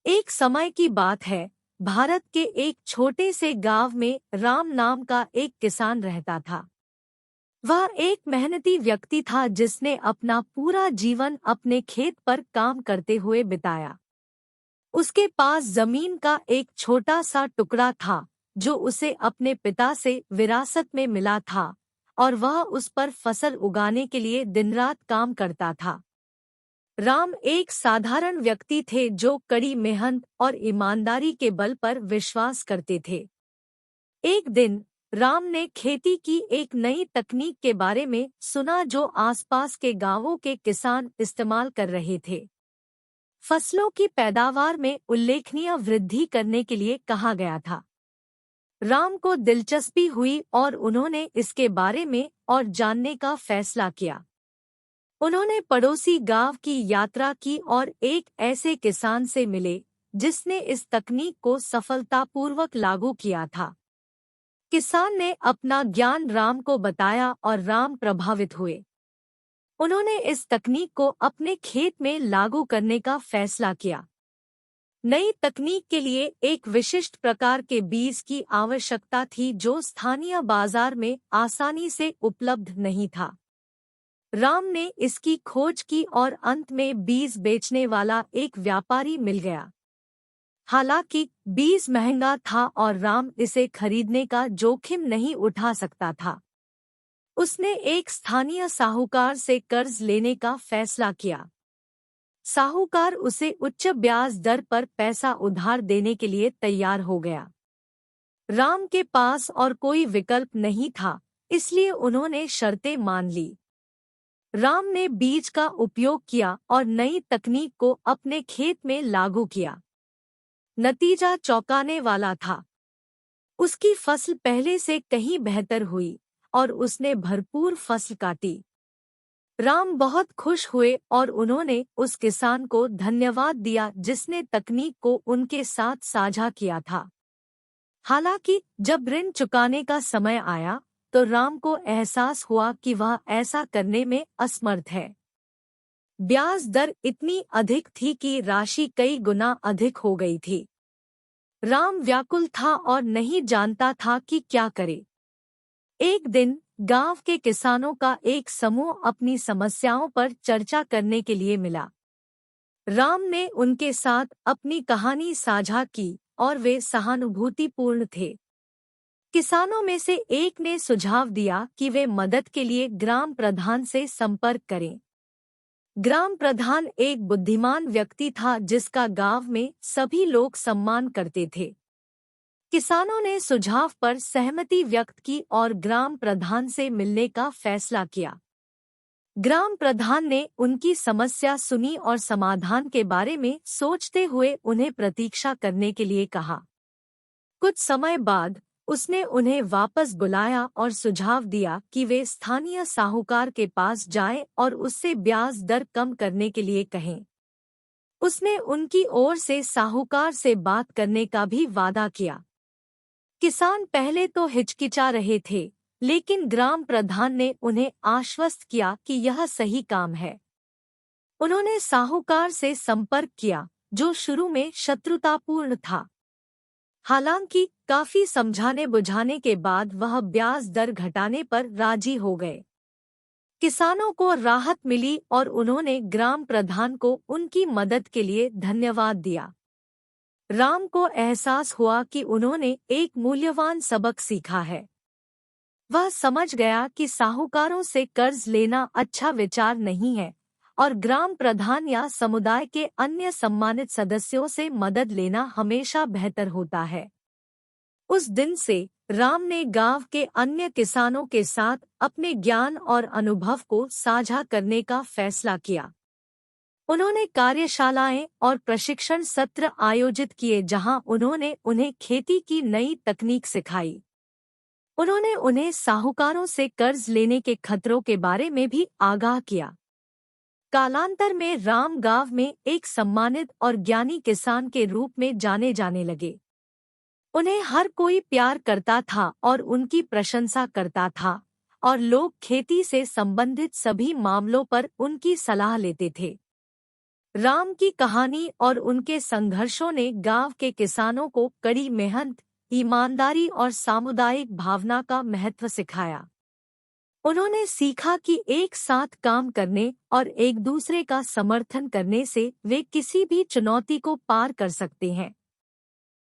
एक समय की बात है। भारत के एक छोटे से गांव में राम नाम का एक किसान रहता था। वह एक मेहनती व्यक्ति था जिसने अपना पूरा जीवन अपने खेत पर काम करते हुए बिताया। उसके पास जमीन का एक छोटा सा टुकड़ा था जो उसे अपने पिता से विरासत में मिला था, और वह उस पर फसल उगाने के लिए दिन रात काम करता था। राम एक साधारण व्यक्ति थे जो कड़ी मेहनत और ईमानदारी के बल पर विश्वास करते थे। एक दिन राम ने खेती की एक नई तकनीक के बारे में सुना जो आसपास के गांवों के किसान इस्तेमाल कर रहे थे। फसलों की पैदावार में उल्लेखनीय वृद्धि करने के लिए कहा गया था। राम को दिलचस्पी हुई और उन्होंने इसके बारे में और जानने का फैसला किया। उन्होंने पड़ोसी गांव की यात्रा की और एक ऐसे किसान से मिले जिसने इस तकनीक को सफलतापूर्वक लागू किया था। किसान ने अपना ज्ञान राम को बताया और राम प्रभावित हुए। उन्होंने इस तकनीक को अपने खेत में लागू करने का फैसला किया। नई तकनीक के लिए एक विशिष्ट प्रकार के बीज की आवश्यकता थी जो स्थानीय बाजार में आसानी से उपलब्ध नहीं था। राम ने इसकी खोज की और अंत में बीज बेचने वाला एक व्यापारी मिल गया। हालांकि बीज महंगा था और राम इसे खरीदने का जोखिम नहीं उठा सकता था। उसने एक स्थानीय साहूकार से कर्ज लेने का फैसला किया। साहूकार उसे उच्च ब्याज दर पर पैसा उधार देने के लिए तैयार हो गया। राम के पास और कोई विकल्प नहीं था, इसलिए उन्होंने शर्तें मान ली। राम ने बीज का उपयोग किया और नई तकनीक को अपने खेत में लागू किया। नतीजा चौंकाने वाला था। उसकी फसल पहले से कहीं बेहतर हुई और उसने भरपूर फसल काटी। राम बहुत खुश हुए और उन्होंने उस किसान को धन्यवाद दिया जिसने तकनीक को उनके साथ साझा किया था। हालांकि जब ऋण चुकाने का समय आया तो राम को एहसास हुआ कि वह ऐसा करने में असमर्थ है। ब्याज दर इतनी अधिक थी कि राशि कई गुना अधिक हो गई थी। राम व्याकुल था और नहीं जानता था कि क्या करे। एक दिन गांव के किसानों का एक समूह अपनी समस्याओं पर चर्चा करने के लिए मिला। राम ने उनके साथ अपनी कहानी साझा की और वे सहानुभूतिपूर्ण थे। किसानों में से एक ने सुझाव दिया कि वे मदद के लिए ग्राम प्रधान से संपर्क करें। ग्राम प्रधान एक बुद्धिमान व्यक्ति था जिसका गांव में सभी लोग सम्मान करते थे। किसानों ने सुझाव पर सहमति व्यक्त की और ग्राम प्रधान से मिलने का फैसला किया। ग्राम प्रधान ने उनकी समस्या सुनी और समाधान के बारे में सोचते हुए उन्हें प्रतीक्षा करने के लिए कहा। कुछ समय बाद उसने उन्हें वापस बुलाया और सुझाव दिया कि वे स्थानीय साहूकार के पास जाएं और उससे ब्याज दर कम करने के लिए कहें। उसने उनकी ओर से साहूकार से बात करने का भी वादा किया। किसान पहले तो हिचकिचा रहे थे, लेकिन ग्राम प्रधान ने उन्हें आश्वस्त किया कि यह सही काम है। उन्होंने साहूकार से संपर्क किया, जो शुरू में शत्रुतापूर्ण था। हालांकि काफी समझाने बुझाने के बाद वह ब्याज दर घटाने पर राजी हो गए। किसानों को राहत मिली और उन्होंने ग्राम प्रधान को उनकी मदद के लिए धन्यवाद दिया। राम को एहसास हुआ कि उन्होंने एक मूल्यवान सबक सीखा है। वह समझ गया कि साहूकारों से कर्ज लेना अच्छा विचार नहीं है और ग्राम प्रधान या समुदाय के अन्य सम्मानित सदस्यों से मदद लेना हमेशा बेहतर होता है। उस दिन से राम ने गांव के अन्य किसानों के साथ अपने ज्ञान और अनुभव को साझा करने का फैसला किया। उन्होंने कार्यशालाएं और प्रशिक्षण सत्र आयोजित किए जहां उन्होंने उन्हें खेती की नई तकनीक सिखाई। उन्होंने उन्हें साहूकारों से कर्ज लेने के खतरों के बारे में भी आगाह किया। कालांतर में राम गांव में एक सम्मानित और ज्ञानी किसान के रूप में जाने जाने लगे। उन्हें हर कोई प्यार करता था और उनकी प्रशंसा करता था, और लोग खेती से संबंधित सभी मामलों पर उनकी सलाह लेते थे। राम की कहानी और उनके संघर्षों ने गांव के किसानों को कड़ी मेहनत, ईमानदारी और सामुदायिक भावना का महत्व सिखाया। उन्होंने सीखा कि एक साथ काम करने और एक दूसरे का समर्थन करने से वे किसी भी चुनौती को पार कर सकते हैं।